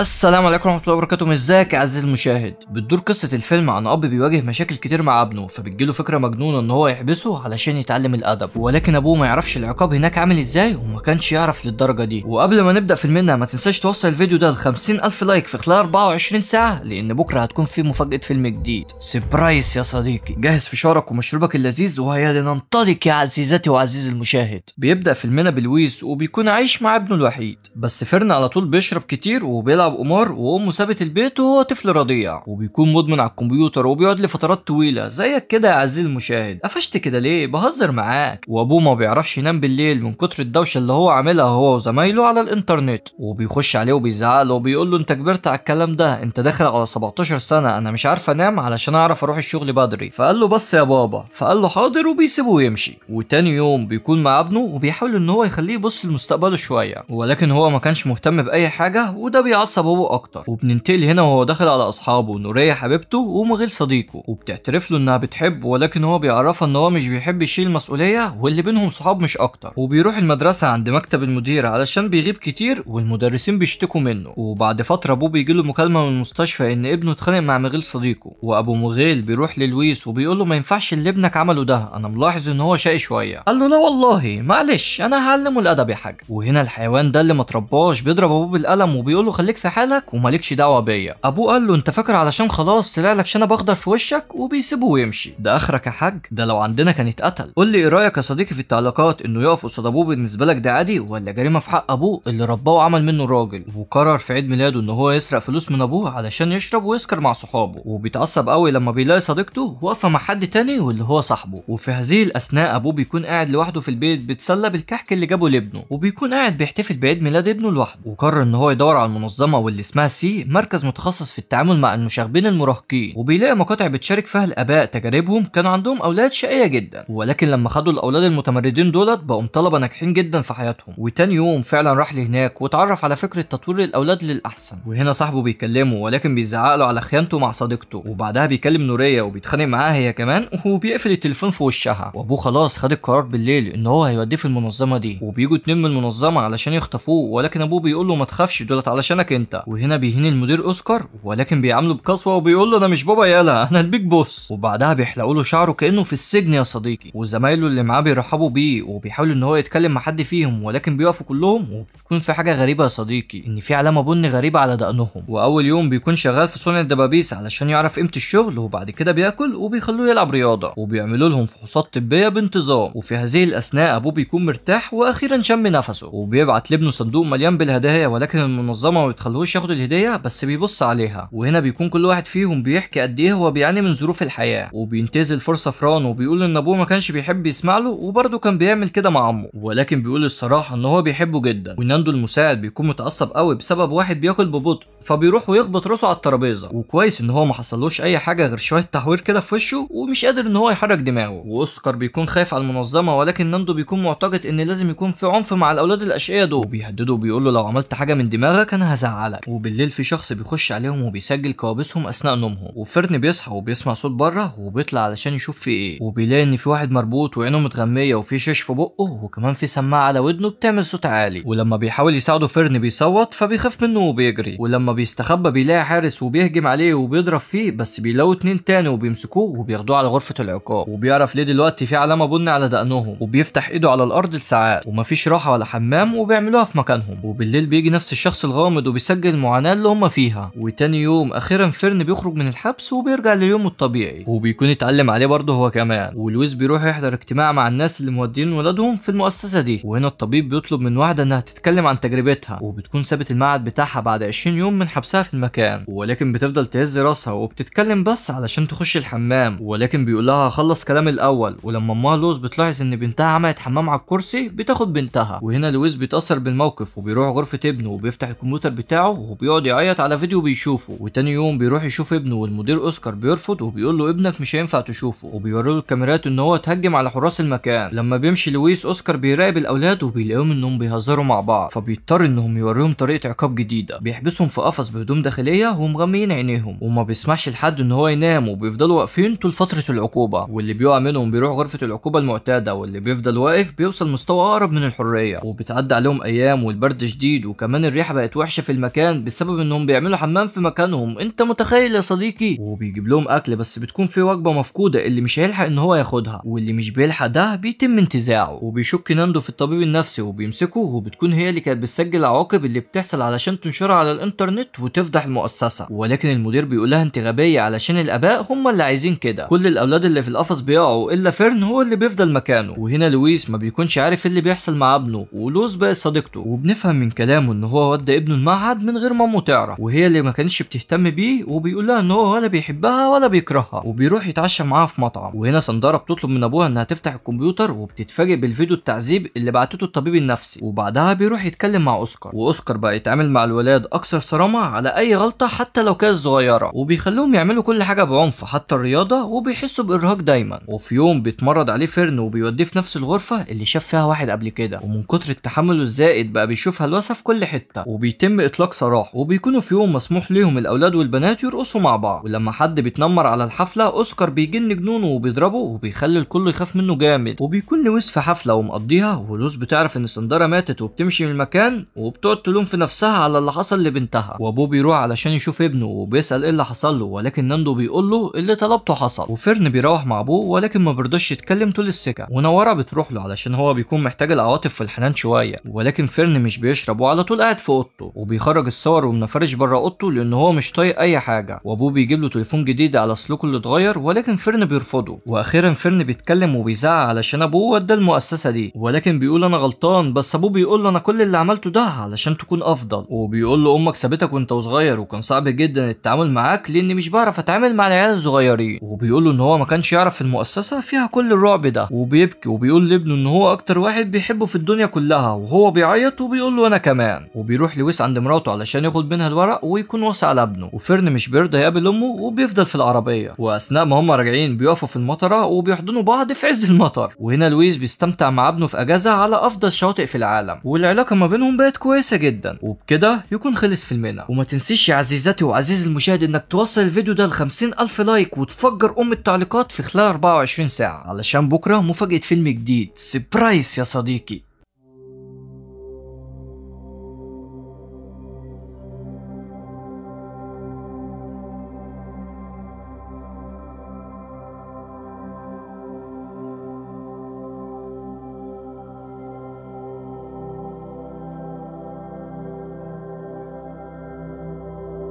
السلام عليكم ورحمة الله وبركاته. ازيك يا عزيزي المشاهد؟ بتدور قصة الفيلم عن أب بيواجه مشاكل كتير مع ابنه، فبتجيله فكرة مجنونة إن هو يحبسه علشان يتعلم الأدب، ولكن أبوه ما يعرفش العقاب هناك عامل إزاي وما كانش يعرف للدرجة دي. وقبل ما نبدأ فيلمنا ما تنساش توصل الفيديو ده ل50,000 لايك في خلال 24 ساعة، لأن بكرة هتكون في مفاجأة فيلم جديد سبرايز يا صديقي. جهز فشارك ومشروبك اللذيذ وهيا لننطلق يا عزيزتي وعزيزي المشاهد. بيبدأ فيلمنا بلويس وبيكون عايش مع ابنه الوحيد، بس فيرن على طول بيشرب كتير وبيلعب قمار، وامه سابت البيت وهو طفل رضيع وبيكون مدمن على الكمبيوتر وبيقعد لفترات طويله زيك كده يا عزيزي المشاهد. قفشت كده ليه؟ بهزر معاك. وابوه ما بيعرفش ينام بالليل من كتر الدوشه اللي هو عاملها هو وزمايله على الانترنت، وبيخش عليه وبيزعق له وبيقول له انت كبرت على الكلام ده، انت داخل على 17 سنه، انا مش عارف انام علشان اعرف اروح الشغل بدري. فقال له بس يا بابا، فقال له حاضر وبيسيبه ويمشي. وتاني يوم بيكون مع ابنه وبيحاول ان هو يخليه يبص لمستقبله شويه، ولكن هو ما كانش مهتم باي حاجه، وده بيعصب ابوه اكتر. وبننتقل هنا وهو داخل على اصحابه، نورية حبيبته ومغيل صديقه، وبتعترف له انها بتحبه، ولكن هو بيعرفها ان هو مش بيحب يشيل المسؤوليه واللي بينهم صحاب مش اكتر. وبيروح المدرسه عند مكتب المدير علشان بيغيب كتير والمدرسين بيشتكوا منه. وبعد فتره ابوه بيجيله مكالمه من المستشفى ان ابنه اتخانق مع مغيل صديقه، وابو مغيل بيروح للويس وبيقول له ما ينفعش اللي ابنك عمله ده، انا ملاحظ ان هو شقي شويه. قال له لا والله معلش انا هعلمه الادب يا حاج. وهنا الحيوان ده اللي ما ترباش بيضرب ابوه بالقلم وبيقول له خليك في حالك ومالكش دعوه بيا. ابوه قال له انت فاكر علشان خلاص طلع لك شنب اخضر في وشك، وبيسيبه ويمشي. ده اخرك يا حاج؟ ده لو عندنا كان يتقتل. قول لي ايه رايك يا صديقي في التعليقات، انه يقف قصاد ابوه بالنسبه لك ده عادي ولا جريمه في حق ابوه اللي رباه وعمل منه راجل؟ وقرر في عيد ميلاده ان هو يسرق فلوس من ابوه علشان يشرب ويسكر مع صحابه، وبيتعصب قوي لما بيلاقي صديقته واقفه مع حد تاني واللي هو صاحبه. وفي هذه الاثناء ابوه بيكون قاعد لوحده في البيت بيتسلى بالكحك اللي جابه لابنه، وبيكون قاعد بيحتفل بعيد ميلاد ابنه لوحده. وقرر ان هو يدور على المنظمه واللي اسمها سي، مركز متخصص في التعامل مع المشاغبين المراهقين، وبيلاقي مقاطع بتشارك فيها الاباء تجاربهم كانوا عندهم اولاد شقيه جدا، ولكن لما خدوا الاولاد المتمردين دولت بقوا طلبه ناجحين جدا في حياتهم. وتاني يوم فعلا راح لهناك واتعرف على فكره تطوير الاولاد للاحسن. وهنا صاحبه بيكلمه ولكن بيزعق له على خيانته مع صديقته، وبعدها بيكلم نورية وبيتخانق معاها هي كمان، وبيقفل التليفون في وشها. وابوه خلاص خد القرار بالليل ان هو هيوديه في المنظمه دي، وبيجوا اتنين من المنظمه علشان يخطفوه، ولكن ابوه بيقول له ما تخافش دولت علشانك انت. وهنا بيهين المدير اوسكار ولكن بيعامله بقسوه وبيقول له انا مش بابا يالا، انا البيج بوس. وبعدها بيحلقوا له شعره كانه في السجن يا صديقي، وزمايله اللي معاه بيرحبوا بيه وبيحاولوا ان هو يتكلم مع حد فيهم، ولكن بيقفوا كلهم. وبتكون في حاجه غريبه يا صديقي، ان في علامه بني غريبه على دقنهم. واول يوم بيكون شغال في صنع الدبابيس علشان يعرف قيمه الشغل، وبعد كده بياكل وبيخلوه يلعب رياضه، وبيعملوا لهم فحوصات طبيه بانتظام. وفي هذه الاثناء ابوه بيكون مرتاح واخيرا شم نفسه، وبيبعت لابنه صندوق مليان بالهدايا، ولكن المنظمه ما بتخلوش ياخد الهديه بس بيبص عليها. وهنا بيكون كل واحد فيهم بيحكي قد ايه هو بيعاني من ظروف الحياه، وبينتهز الفرصه فران وبيقول ان ابوه ما كانش بيحب يسمع له، وبرده كان بيعمل كده مع عمه، ولكن بيقول الصراحه ان هو بيحبه جدا. وناندو المساعد بيكون متعصب قوي بسبب واحد بياكل ببطء، فبيروح ويخبط راسه على الترابيزه، وكويس ان هو ما حصلوش اي حاجه غير شويه تحوير كده في وشه ومش قادر ان هو يحرك دماغه. واوسكار بيكون خايف على المنظمه، ولكن ناندو بيكون معتقد ان لازم يكون في عنف مع الاولاد الاشقياء دول، وبيهدده وبيقول له لو عملت حاجه من دماغك انا هزعلك. وبالليل في شخص بيخش عليهم وبيسجل كوابيسهم اثناء نومهم، وفيرن بيصحى وبيسمع صوت بره وبيطلع علشان يشوف في ايه، وبيلاقي ان في واحد مربوط وعينه متغميه وفي شيش في بقه، وكمان في سماعه على ودنه بتعمل صوت عالي. ولما بيحاول يساعده فيرن بيصوت فبيخاف منه وبيجري، ولما بيستخبى بيلاقي حارس وبيهجم عليه وبيضرب فيه، بس بيلاقوا اتنين تاني وبيمسكوه وبياخدوه على غرفه العقاب. وبيعرف ليه دلوقتي في علامه بني على دقنهم، وبيفتح ايده على الارض لساعات ومفيش راحه ولا حمام، وبيعملوها في مكانهم. وبالليل بيجي نفس الشخص الغامض وبيسجل المعاناه اللي هم فيها. وتاني يوم اخيرا فيرن بيخرج من الحبس وبيرجع ليومه الطبيعي، وبيكون يتعلم عليه برضه هو كمان. ولويس بيروح يحضر اجتماع مع الناس اللي مودين ولادهم في المؤسسه دي، وهنا الطبيب بيطلب من واحده انها تتكلم عن تجربتها، وبتكون سابت المعهد بتاعها بعد 20 يوم من حبسها في المكان، ولكن بتفضل تهز راسها وبتتكلم بس علشان تخش الحمام، ولكن بيقول لها هخلص كلام الاول. ولما امها لوز بتلاحظ ان بنتها عملت حمام على الكرسي بتاخد بنتها، وهنا لويس بيتاثر بالموقف وبيروح غرفه ابنه وبيفتح الكمبيوتر بتاعه وبيقعد يعيط على فيديو بيشوفه. وتاني يوم بيروح يشوف ابنه، والمدير اوسكار بيرفض وبيقول له ابنك مش هينفع تشوفه، وبيوروا له الكاميرات ان هو اتهجم على حراس المكان. لما بيمشي لويس اوسكار بيراقب الاولاد وبيلاقيهم انهم بيهزروا مع بعض، فبيضطر انهم يوريهم طريقه عقاب جديده، بيحبسهم في القفص بهدوم داخليه ومغميين عينيهم، وما بيسمحش لحد ان هو ينام، وبيفضلوا واقفين طول فتره العقوبه، واللي بيقع منهم بيروح غرفه العقوبه المعتاده، واللي بيفضل واقف بيوصل مستوى اقرب من الحريه. وبتعدي عليهم ايام والبرد شديد، وكمان الريحه بقت وحشه في المكان بسبب انهم بيعملوا حمام في مكانهم، انت متخيل يا صديقي؟ وبيجيب لهم اكل بس بتكون في وجبه مفقوده اللي مش هيلحق ان هو ياخدها، واللي مش بيلحق ده بيتم انتزاعه. وبيشك ناندو في الطبيب النفسي وبيمسكه، وبتكون هي اللي كانت بتسجل العواقب اللي بتحصل علشان تنشرها على الانترنت وتفضح المؤسسه، ولكن المدير بيقول لها انت غبيه علشان الاباء هم اللي عايزين كده، كل الاولاد اللي في القفص بيقعوا الا فيرن هو اللي بيفضل مكانه. وهنا لويس ما بيكونش عارف ايه اللي بيحصل مع ابنه، ولوز بقى صديقته، وبنفهم من كلامه ان هو ودى ابنه المعهد من غير مامته تعرف، وهي اللي ما كانتش بتهتم بيه، وبيقول لها ان هو ولا بيحبها ولا بيكرهها، وبيروح يتعشى معاها في مطعم. وهنا ساندرا بتطلب من ابوها انها تفتح الكمبيوتر، وبتتفاجئ بالفيديو التعذيب اللي بعتته الطبيب النفسي، وبعدها بيروح يتكلم مع اوسكار، واوسكار بقى يتعامل مع الولاد اكثر صرامه على اي غلطه حتى لو كانت صغيره، وبيخليهم يعملوا كل حاجه بعنف حتى الرياضه، وبيحسوا بارهاق دايما. وفي يوم بيتمرد عليه فيرن وبيوديه في نفس الغرفه اللي شاف فيها واحد قبل كده، ومن كتر التحمل الزائد بقى بيشوف هلوسه في كل حته، وبيتم اطلاق سراح، وبيكونوا في يوم مسموح ليهم الاولاد والبنات يرقصوا مع بعض. ولما حد بيتنمر على الحفله اوسكار بيجن جنونه وبيضربه، وبيخلي الكل يخاف منه جامد. وبيكون لويس في حفله ومقضيها، ولوز بتعرف ان ساندرا ماتت وبتمشي من المكان، وبتقعد تلوم في نفسها على اللي حصل لبنتها. وابوه بيروح علشان يشوف ابنه وبيسال ايه اللي حصل له، ولكن ناندو بيقول له اللي طلبته حصل. وفيرن بيروح مع ابوه ولكن ما بيرضاش يتكلم طول السكه، ونورا بتروح له علشان هو بيكون محتاج العواطف والحنان شويه، ولكن فيرن مش بيشرب وعلى طول قاعد في اوضته، وبيخرج الصور ومنفرش بره اوضته لان هو مش طايق اي حاجه. وابوه بيجيب له تليفون جديد على سلوكه اللي اتغير، ولكن فيرن بيرفضه. واخيرا فيرن بيتكلم وبيزعق علشان ابوه ودى المؤسسه دي، ولكن بيقول انا غلطان، بس ابوه بيقول له انا كل اللي عملته ده علشان تكون افضل. وبيقول له امك سابتك وانت صغير، وكان صعب جدا التعامل معاك لاني مش بعرف اتعامل مع العيال الصغيرين. وبيقول له ان هو ما كانش يعرف المؤسسه فيها كل الرعب ده، وبيبكي وبيقول لابنه ان هو اكتر واحد بيحبه في الدنيا كلها، وهو بيعيط وبيقول له انا كمان. وبيروح لويس عند مراته علشان ياخد منها الورق ويكون وصى على ابنه، وفيرن مش بيرضى يقابل امه وبيفضل في العربيه. واثناء ما هم راجعين بيقفوا في المطره وبيحضنوا بعض في عز المطر، وهنا لويس بيستمتع مع ابنه في اجازه على افضل شواطئ في العالم، والعلاقه ما بينهم بقت كويسه جدا. وبكده يكون خلص فيلمنا. وما تنسيش يا عزيزتي وعزيزي المشاهد انك توصل الفيديو ده ل50,000 لايك، وتفجر التعليقات في خلال 24 ساعه علشان بكره مفاجاه فيلم جديد سبرايز يا صديقي.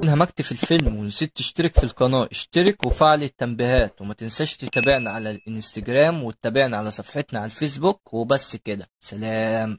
انهمكت في الفيلم ونسيت تشترك في القناة، اشترك وفعل التنبيهات، وما تنساش تتابعنا على الانستجرام وتتابعنا على صفحتنا على الفيسبوك. وبس كده، سلام.